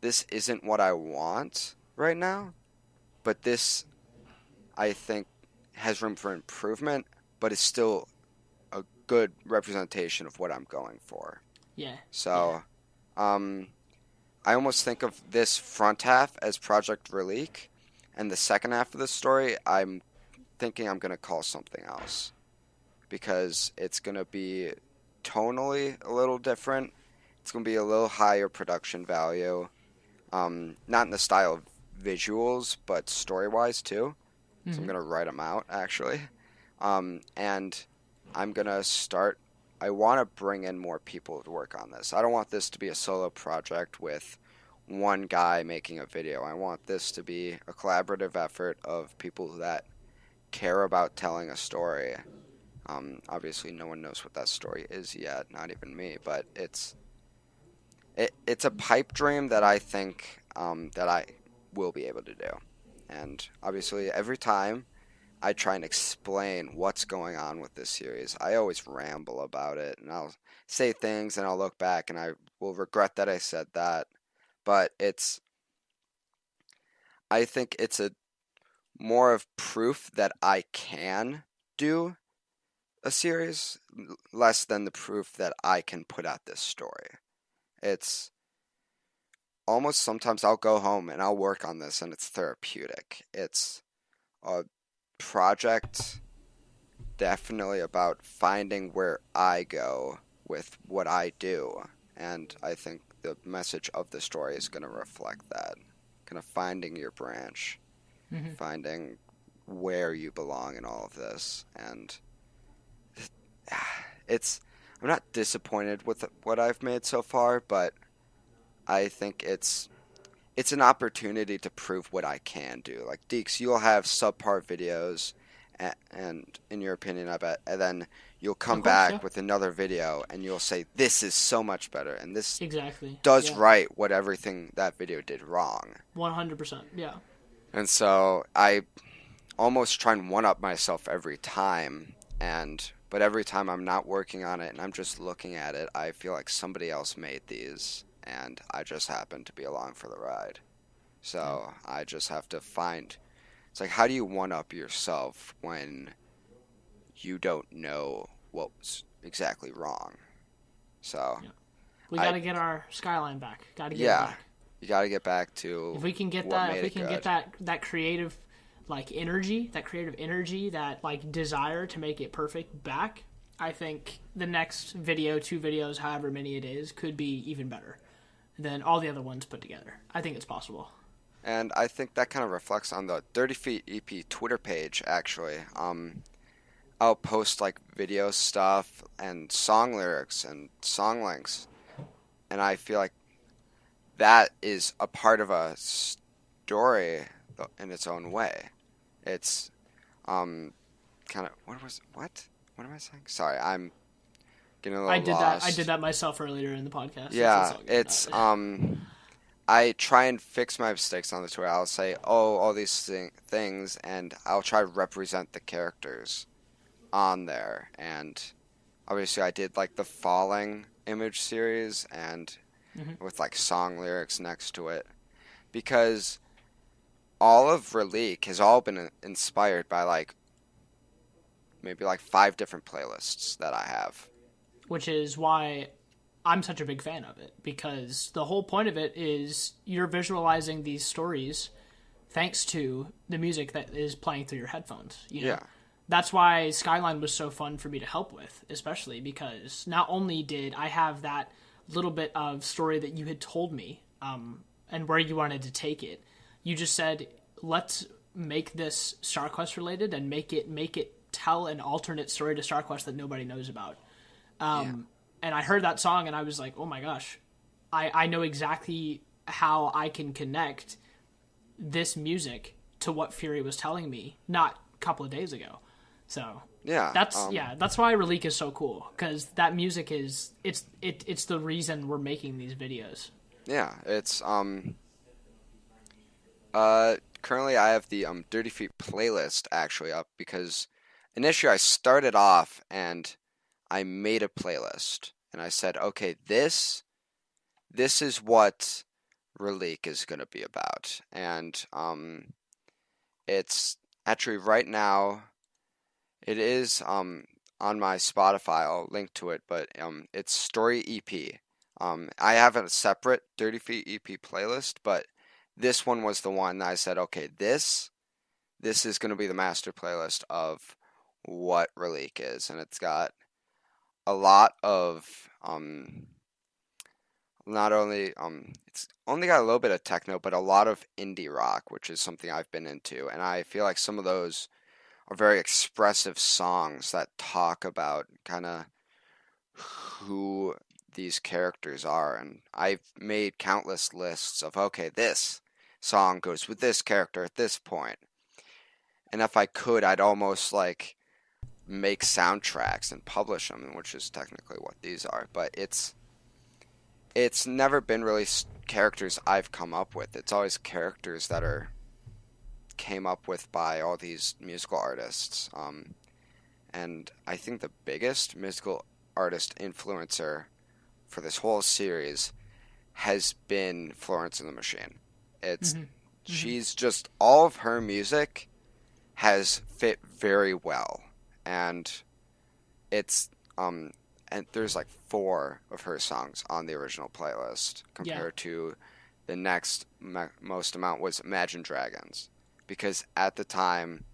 this isn't what I want right now, but this I think has room for improvement, but it's still a good representation of what I'm going for. Yeah. Yeah. So, um, I almost think of this front half as Project Relique, and the second half of the story, I'm thinking I'm going to call something else because it's going to be tonally a little different. It's going to be a little higher production value, not in the style of visuals, but story wise too. So I'm Hmm. going to write them out actually. And I'm going to start. I want to bring in more people to work on this. I don't want this to be a solo project with one guy making a video. I want this to be a collaborative effort of people that care about telling a story. Obviously, no one knows what that story is yet, not even me. But it's a pipe dream that I think that I will be able to do. And obviously, every time I try and explain what's going on with this series, I always ramble about it, and I'll say things, and I'll look back, and I will regret that I said that. But I think it's a more of proof that I can do a series, less than the proof that I can put out this story. It's almost sometimes I'll go home and I'll work on this, and it's therapeutic. It's a project definitely about finding where I go with what I do. And I think the message of the story is going to reflect that. Kind of finding your branch, Hmm. finding where you belong in all of this. And it's, I'm not disappointed with what I've made so far, but I think it's an opportunity to prove what I can do. Like Deacs, you'll have subpar videos, and in your opinion, I bet, and then you'll Of come course. Yeah. back with another video, and you'll say this is so much better, and this Exactly. does Yeah. right what everything that video did wrong. 100%. Yeah. And so I almost try and one up myself every time, and but every time I'm not working on it and I'm just looking at it, I feel like somebody else made these, and I just happen to be along for the ride. Yeah. So I just have to find. It's like, how do you one up yourself when you don't know what was exactly wrong. So Yeah. We got I to get our skyline back. Got to get it yeah, back. you got to get back If to we can get what that, if made we it can get good. that creative, like creative energy, that like desire to make it perfect back, I think the next video, 2 videos, however many it is, could be even better than all the other ones put together. I think it's possible. And I think that kind of reflects on the Dirty Feet EP Twitter page, actually. I'll post like video stuff and song lyrics and song links, and I feel like that is a part of a story in its own way. It's um kind of what am I saying? Sorry, I'm getting a I little did that. I did lost. that myself earlier in the podcast. It's Yeah, all good. it's I try and fix my mistakes on the Twitter. I'll say, oh, all these things, and I'll try to represent the characters on there. And obviously, I did like the Falling image series and Mm-hmm. with like song lyrics next to it because all of Relique has all been inspired by like maybe like 5 different playlists that I have. Which is why I'm such a big fan of it, because the whole point of it is you're visualizing these stories thanks to the music that is playing through your headphones. Yeah, That's why Skyline was so fun for me to help with, especially because not only did I have that little bit of story that you had told me, and where you wanted to take it, you just said, let's make this Star Quest related and make it tell an alternate story to Star Quest that nobody knows about. yeah, And I heard that song and I was like, oh my gosh, I know exactly how I can connect this music to what Fury was telling me not a couple of days ago. So yeah. that's why Relique is so cool, because that music is it's the reason we're making these videos. Yeah, it's currently I have the Dirty Feet playlist actually up because initially I started off and I made a playlist and I said, okay, this is what Relique is going to be about. And it's actually right now it is on my Spotify. I'll link to it, but it's Story EP. I have a separate Dirty Feet EP playlist, but this one was the one that I said, okay, this is going to be the master playlist of what Relique is, and it's got a lot of not only it's only got a little bit of techno, but a lot of indie rock, which is something I've been into, and I feel like some of those are very expressive songs that talk about kind of who these characters are. And I've made countless lists of, okay, this song goes with this character at this point. And if I could, I'd almost like make soundtracks and publish them, which is technically what these are. But it's never been really characters I've come up with. It's always characters that are came up with by all these musical artists. And I think the biggest musical artist influencer for this whole series has been Florence and the Machine. It's Mm-hmm. Mm-hmm. she's just all of her music has fit very well, and it's and there's like 4 of her songs on the original playlist Yeah. compared to the next most amount was Imagine Dragons, because at the time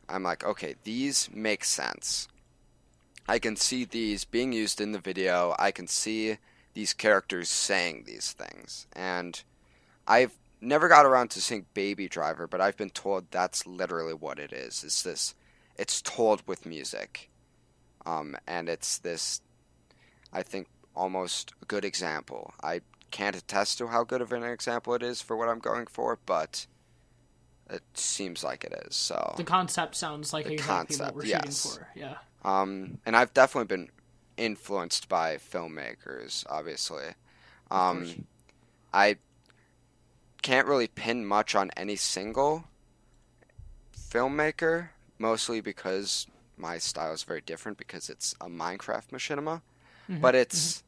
I'm like, okay, these make sense. I can see these being used in the video. I can see these characters saying these things. And I've never got around to seeing Baby Driver, but I've been told that's literally what it is. It's told with music. And it's this, I think, almost a good example. I can't attest to how good of an example it is for what I'm going for, but it seems like it is. So The concept sounds like the exactly what concept, we're shooting yes. for. Yeah. And I've definitely been influenced by filmmakers, obviously. Of course. I can't really pin much on any single filmmaker, mostly because my style is very different because it's a Minecraft machinima. Mm-hmm. But Mm-hmm. it's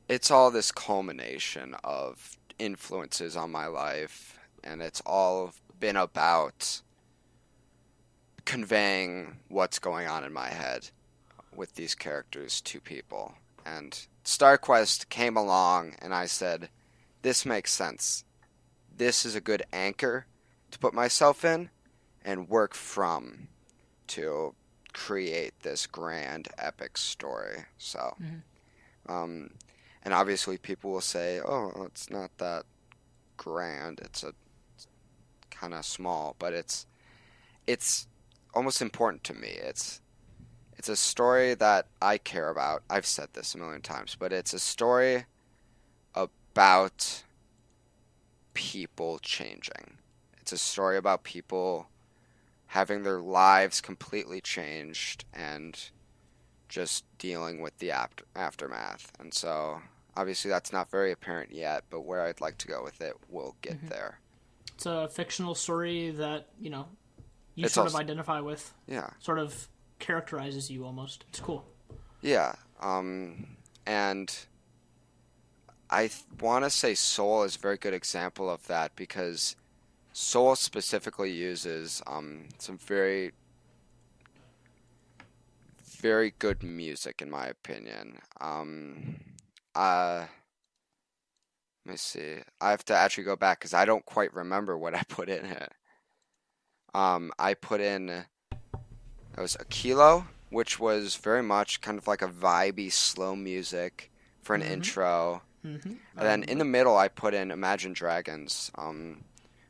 it's all this culmination of influences on my life, and it's all been about conveying what's going on in my head with these characters to people. And StarQuest came along and I said, this makes sense. This is a good anchor to put myself in and work from to create this grand epic story. So, Mhm. um, and obviously people will say, oh, it's not that grand. It's a kind of small, but it's almost important to me. It's a story that I care about. I've said this a million times, but it's a story about people changing. It's a story about people having their lives completely changed and just dealing with the aftermath. And so, obviously, that's not very apparent yet, but where I'd like to go with it, we'll get Mhm. there. It's a fictional story that you It's sort of also, identify with, yeah, sort of characterizes you almost. It's cool. yeah. And I want to say Soul is a very good example of that because Soul specifically uses some very, very good music, in my opinion. Uh, Let me see. I have to actually go back because I don't quite remember what I put in it. I put in it was a kilo, which was very much kind of like a vibey slow music for an Mm-hmm. intro. Mm-hmm. I And then in remember. the middle, I put in Imagine Dragons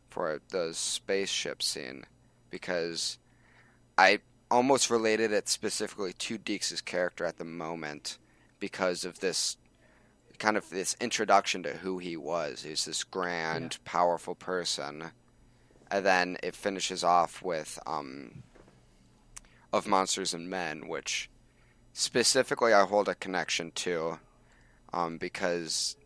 for the spaceship scene because I almost related it specifically to Deacs' character at the moment because of this kind of this introduction to who he was. He's this Yeah. grand, powerful person. And then it finishes off with Of Monsters and Men, which specifically I hold a connection to because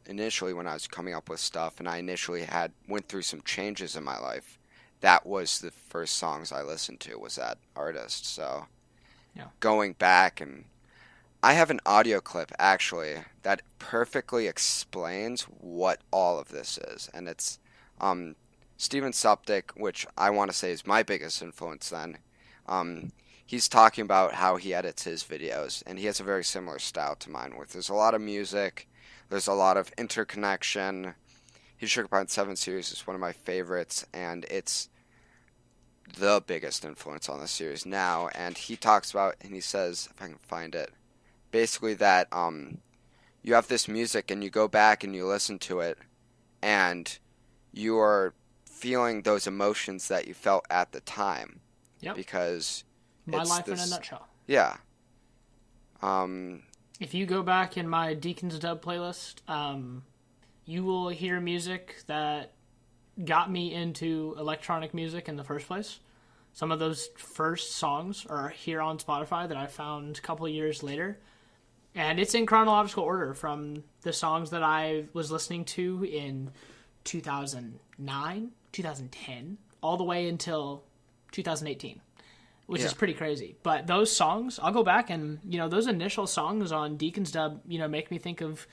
initially when I was coming up with stuff and I initially had went through some changes in my life, that was the first songs I listened to was that artist. So Yeah. going back and I have an audio clip actually that perfectly explains what all of this is, and it's um, Steven Suptic, which I want to say is my biggest influence. Then he's talking about how he edits his videos, and he has a very similar style to mine. With there's a lot of music, there's a lot of interconnection. His Sugar Pine 7 series is one of my favorites, and it's the biggest influence on the series now. And he talks about, and he says, if I can find it basically that you have this music and you go back and you listen to it and you are feeling those emotions that you felt at the time Yep. because My it's life in a this nutshell. yeah um If you go back in my Deacon's Dub playlist, you will hear music that got me into electronic music in the first place. Some of those first songs are here on Spotify that I found a couple of years later. And it's in chronological order from the songs that I was listening to in 2009, 2010, all the way until 2018, which yeah is pretty crazy. But those songs, I'll go back and, those initial songs on Deacon's Dub, make me think of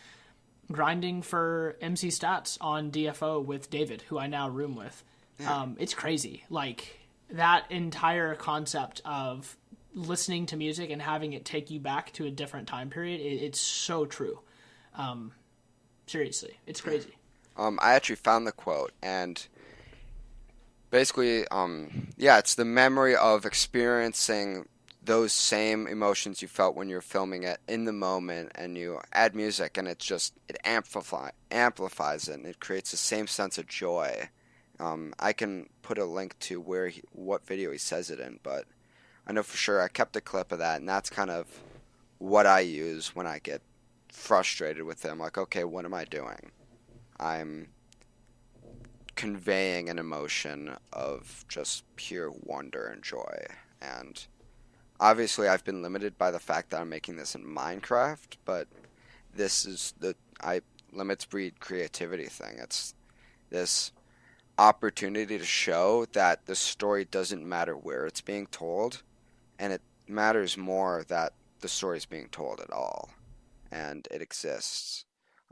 grinding for MC Stats on DFO with David, who I now room with. yeah It's crazy. Like, that entire concept of listening to music and having it take you back to a different time period, it's so true. Seriously, it's crazy. I actually found the quote and basically yeah it's the memory of experiencing those same emotions you felt when you're filming it in the moment and you add music and it amplifies it and it creates the same sense of joy. I can put a link to what video he says it in, but I know for sure I kept a clip of that, and that's kind of what I use when I get frustrated with him. Like, okay, what am I doing? I'm conveying an emotion of just pure wonder and joy. And obviously, I've been limited by the fact that I'm making this in Minecraft, but this is the I limits breed creativity thing. It's this opportunity to show that the story doesn't matter where it's being told, and it matters more that the story is being told at all, and it exists.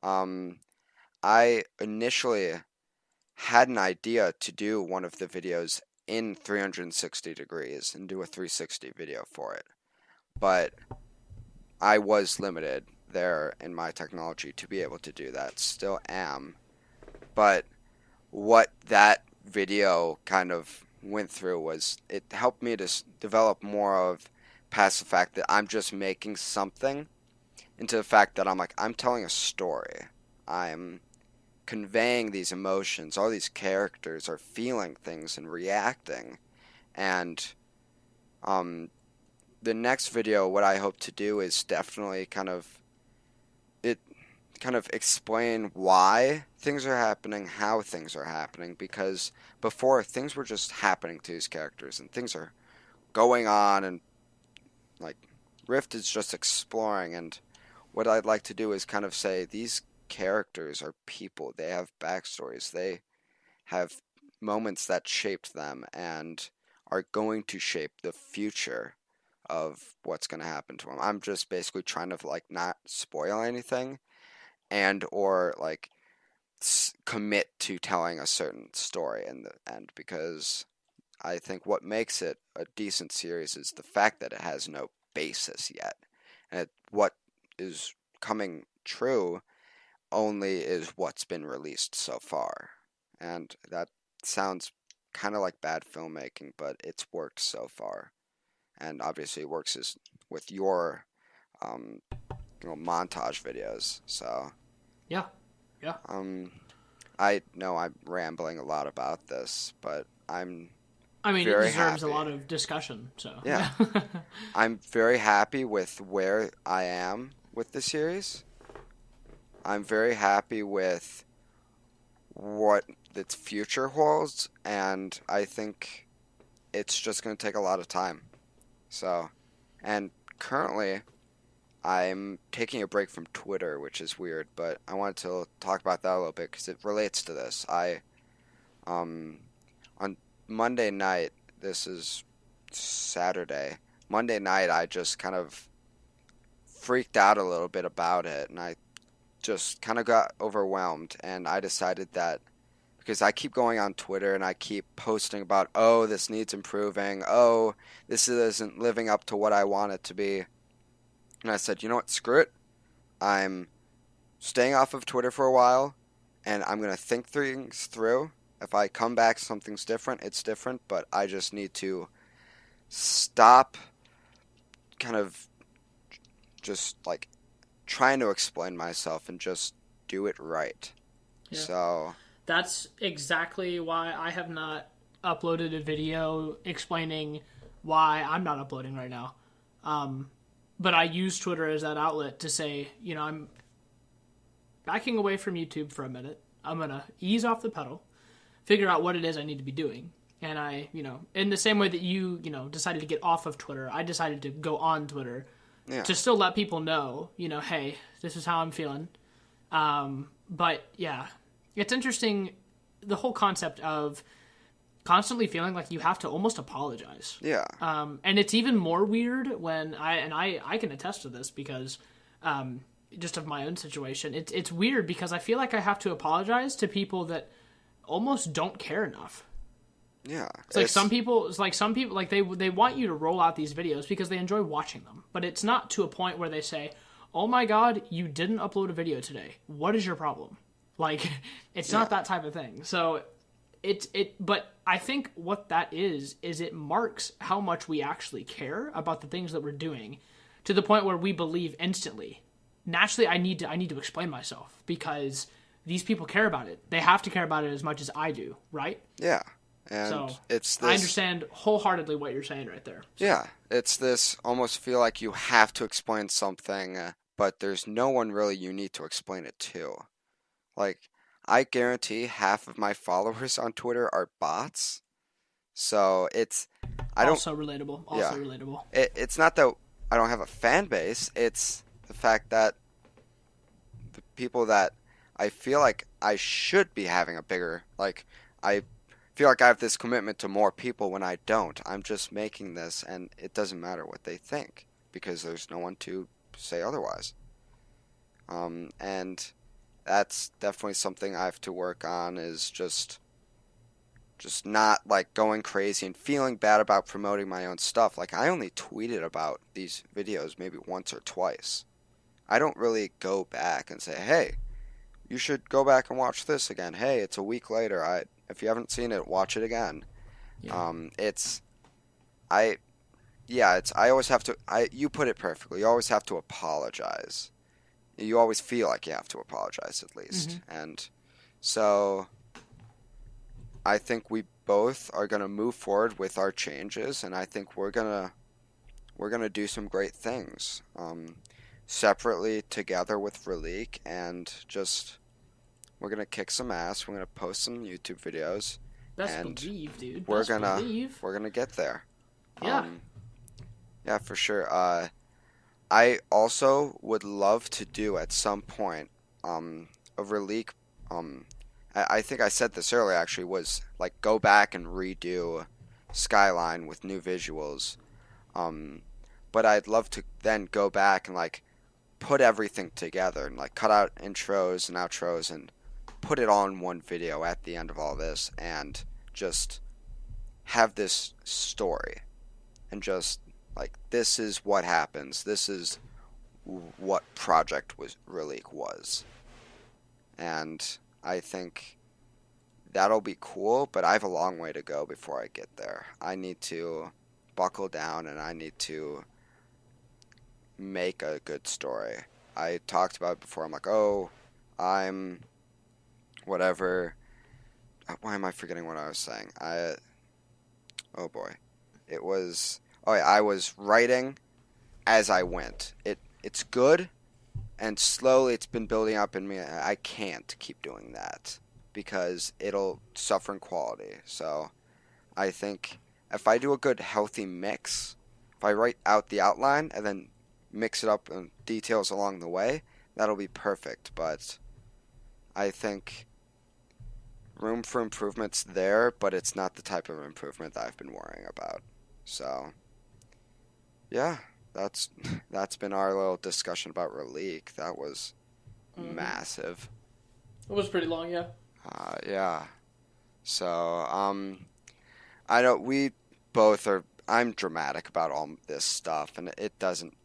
Um, I initially had an idea to do one of the videos in 360 degrees and do a 360 video for it. But I was limited there in my technology to be able to do that. Still am. But what that video kind of went through was it helped me to develop more of past the fact that I'm just making something into the fact that I'm telling a story. I'm conveying these emotions. All these characters are feeling things and reacting. And um, the next video, what I hope to do is definitely it kind of explain why things are happening, how things are happening, because before things were just happening to these characters and things are going on and like Rift is just exploring. And what I'd like to do is kind of say these characters are people. They have backstories. They have moments that shaped them and are going to shape the future of what's going to happen to them. I'm just basically trying to like not spoil anything and or like commit to telling a certain story in the end, because I think what makes it a decent series is the fact that it has no basis yet. And what is coming true only is what's been released so far. And that sounds kind of like bad filmmaking, but it's worked so far. And obviously it works with your um, montage videos. So Yeah, yeah. um, I know I'm rambling a lot about this, but I'm I mean, it very deserves a happy. lot of discussion. So Yeah, yeah, I'm very happy with where I am with the series. I'm very happy with what its future holds, and I think it's just going to take a lot of time. So, and currently, I'm taking a break from Twitter, which is weird, but I wanted to talk about that a little bit because it relates to this. Um, on Monday night, this is Saturday, Monday night, I just kind of freaked out a little bit about it, and I just kind of got overwhelmed, and I decided that because I keep going on Twitter and I keep posting about, oh, this needs improving, oh, this isn't living up to what I want it to be. And I said, you know what, screw it. I'm staying off of Twitter for a while, and I'm going to think things through. If I come back, something's different, it's different, but I just need to stop kind of just like trying to explain myself and just do it right. yeah. So, That's exactly why I have not uploaded a video explaining why I'm not uploading right now. But I use Twitter as that outlet to say, I'm backing away from YouTube for a minute. I'm gonna ease off the pedal, figure out what it is I need to be doing. And I, in the same way that you, decided to get off of Twitter, I decided to go on Twitter yeah. to still let people know, hey, this is how I'm feeling. But yeah, it's interesting, the whole concept of constantly feeling like you have to almost apologize. Yeah. And it's even more weird when I can attest to this because just of my own situation. It's weird because I feel like I have to apologize to people that almost don't care enough. Yeah. It's like some people like they want you to roll out these videos because they enjoy watching them, but it's not to a point where they say, "Oh my god, you didn't upload a video today. What is your problem?" Like it's not that type of thing. So but I think what that is it marks how much we actually care about the things that we're doing to the point where we believe instantly. Naturally, I need to explain myself because these people care about it. They have to care about it as much as I do, right? Yeah. And So it's this. I understand wholeheartedly what you're saying right there. So, Yeah. It's this almost feel like you have to explain something, but there's no one really you need to explain it to. Like, I guarantee half of my followers on Twitter are bots. So I don't, also relatable. Also yeah. relatable. It's not that I don't have a fan base, it's the fact that the people that I feel like I should be having a bigger, like, I feel like I have this commitment to more people when I don't. I'm just making this, and it doesn't matter what they think because there's no one to say otherwise. And that's definitely something I have to work on is just just not like going crazy and feeling bad about promoting my own stuff. Like I only tweeted about these videos maybe once or twice. I don't really go back and say, "Hey, you should go back and watch this again." Hey, it's a week later. If you haven't seen it, watch it again. Yeah. It's I yeah, it's I always have to I you put it perfectly. You always have to apologize. You always feel like you have to apologize at least. Hmm. And so I think we both are going to move forward with our changes, and I think we're gonna do some great things, separately together with Relique, and just we're gonna kick some ass. We're gonna post some YouTube videos, Best and believe, dude. we're Best gonna believe. we're gonna get there. Yeah. Um, yeah, for sure. I also would love to do at some point a Relique. I think I said this earlier actually, was like go back and redo Skyline with new visuals. Um, but I'd love to then go back and like put everything together and like cut out intros and outros and put it all in one video at the end of all this and just have this story and just like this is what happens. This is what Project was Relique was. And I think that'll be cool, but I have a long way to go before I get there. I need to buckle down and I need to make a good story. I talked about it before. I'm like, oh, I'm whatever. Why am I forgetting what I was saying? Oh boy, it was. Oh yeah, I was writing as I went. It's good, and slowly it's been building up in me. I can't keep doing that because it'll suffer in quality. So I think if I do a good healthy mix, if I write out the outline and then mix it up in details along the way, that'll be perfect. But I think room for improvement's there, but it's not the type of improvement that I've been worrying about. So yeah, that's that's been our little discussion about Relique. That was Hmm. massive. It was pretty long, yeah. Yeah. So I know we both are. I'm dramatic about all this stuff, and it doesn't.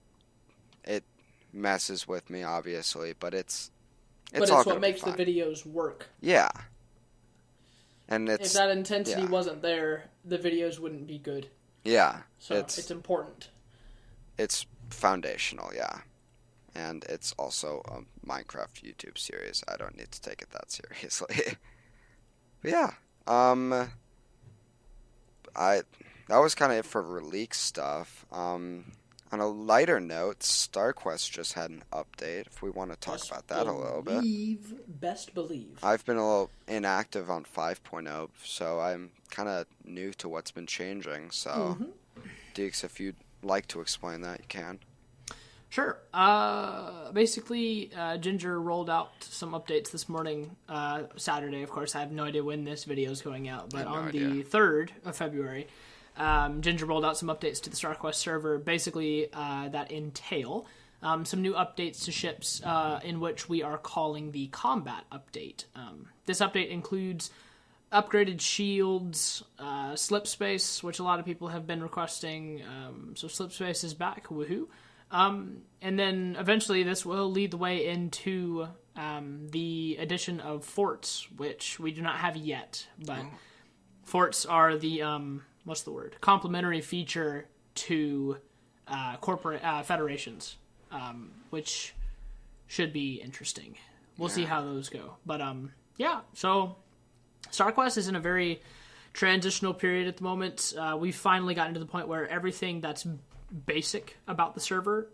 It messes with me, obviously, but it's But all it's what gonna be makes the fine. videos work. Yeah, and If it's that intensity yeah, wasn't there, the videos wouldn't be good. yeah. So it's important. It's foundational, yeah, and it's also a Minecraft YouTube series. I don't need to take it that seriously. But yeah, um, I that was kind of it for Relique stuff. On a lighter note, StarQuest just had an update. If we want to talk about that a little bit. Best believe. I've been a little inactive on 5.0, so I'm kind of new to what's been changing. So, Hmm. Deacs, if you'd like to explain that, you can. Sure. Basically, Ginger rolled out some updates this morning, Saturday, of course. I have no idea when this video is going out, I but have no on idea. the 3rd of February, Ginger rolled out some updates to the StarQuest server, basically that entail some new updates to ships, in which we are calling the Combat Update. This update includes upgraded shields, slip space, which a lot of people have been requesting. So slip space is back, woohoo! And then eventually this will lead the way into the addition of forts, which we do not have yet. But forts are the what's the word? Complementary feature to corporate federations, which should be interesting. We'll see Yeah. how those go. But yeah, so StarQuest is in a very transitional period at the moment. We've finally gotten to the point where everything that's basic about the server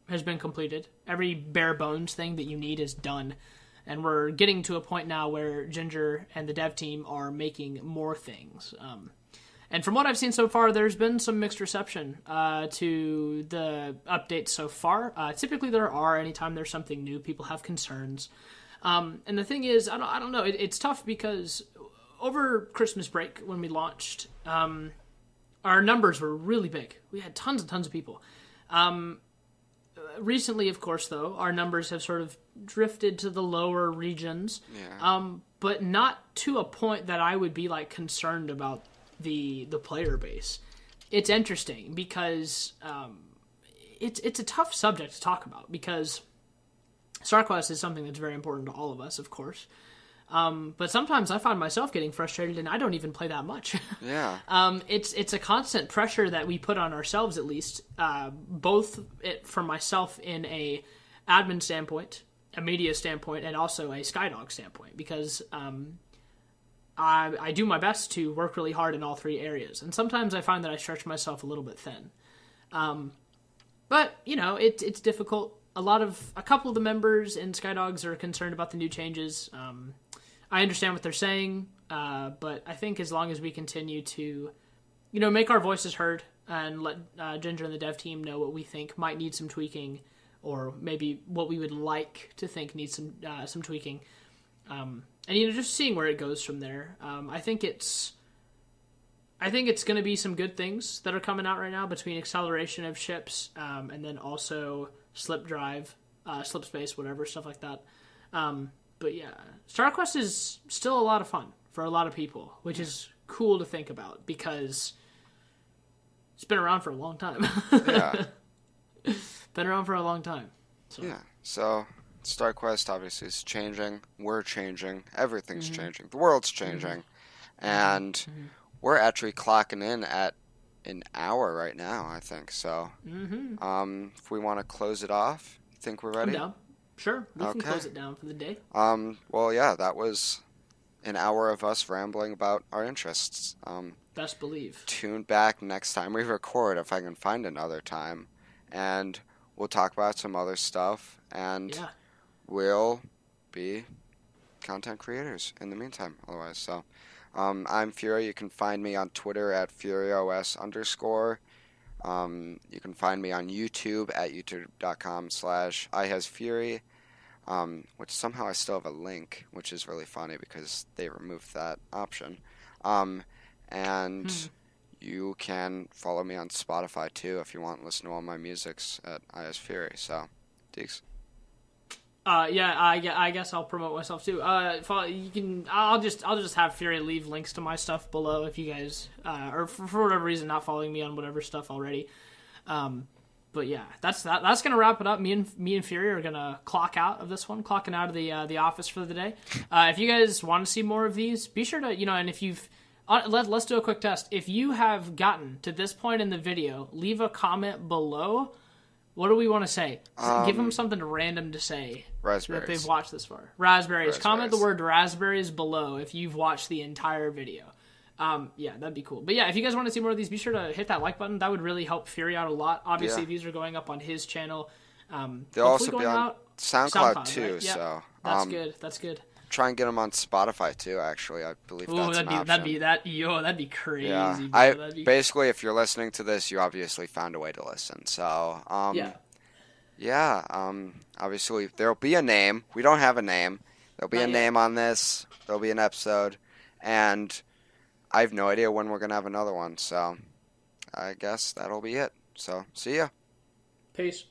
has been completed. Every bare bones thing that you need is done. And we're getting to a point now where Ginger and the dev team are making more things. And from what I've seen so far, there's been some mixed reception to the updates so far. Typically, there are. Anytime there's something new, people have concerns. And the thing is, I don't know. It's tough because over Christmas break when we launched, our numbers were really big. We had tons and tons of people. Recently, of course, though, our numbers have sort of drifted to the lower regions. Yeah. but not to a point that I would be like concerned about the player base. It's interesting because it's a tough subject to talk about because StarQuest is something that's very important to all of us, of course. But sometimes I find myself getting frustrated, and I don't even play that much. Yeah. It's a constant pressure that we put on ourselves, at least, both from myself in a admin standpoint, a media standpoint, and also a Skydog standpoint, because I do my best to work really hard in all three areas, and sometimes I find that I stretch myself a little bit thin. But it's difficult. A couple of the members in Skydogs are concerned about the new changes. I understand what they're saying, but I think as long as we continue to, make our voices heard and let Ginger and the dev team know what we think might need some tweaking, or maybe what we would like to think needs some tweaking, and just seeing where it goes from there. I think it's going to be some good things that are coming out right now between acceleration of ships, and then also slip drive, slip space, whatever, stuff like that. But yeah, StarQuest is still a lot of fun for a lot of people, which is cool to think about because it's been around for a long time. Yeah. Been around for a long time. So. Yeah. So StarQuest obviously is changing. We're changing. Everything's changing. The world's changing. And we're actually clocking in at an hour right now, I think. So if we want to close it off, you think we're ready? I'm down. Sure, we can close it down for the day. Well, yeah, that was an hour of us rambling about our interests. Best believe. Tune back next time we record, if I can find another time, and we'll talk about some other stuff, and we'll be content creators in the meantime, otherwise. So, I'm Fury. You can find me on Twitter at FuryOS_. You can find me on YouTube at youtube.com/IHasFury, which somehow I still have a link, which is really funny because they removed that option. And you can follow me on Spotify too if you want to listen to all my musics at IHasFury. So, Deacs. I guess I'll promote myself too. You can. I'll just have Fury leave links to my stuff below if you guys or for whatever reason not following me on whatever stuff already. But yeah, that's gonna wrap it up. Me and Fury are gonna clock out of this one, clocking out of the office for the day. If you guys want to see more of these, be sure to and if you've let's do a quick test. If you have gotten to this point in the video, leave a comment below. What do we want to say? Give them something random to say. Raspberries. That they've watched this far. Raspberries. Comment the word raspberries below if you've watched the entire video. Yeah, that'd be cool. But yeah, if you guys want to see more of these, be sure to hit that like button. That would really help Fury out a lot. Obviously, views are going up on his channel. They'll also be on SoundCloud too. Right? Yeah, so that's good. That's good. Try and get them on Spotify too. Actually, I believe that's an option. That'd be crazy. Yeah, basically, if you're listening to this, you obviously found a way to listen. So, obviously there'll be a name. We don't have a name. There'll be a name on this. There'll be an episode, and I have no idea when we're gonna have another one. So, I guess that'll be it. So, see ya. Peace.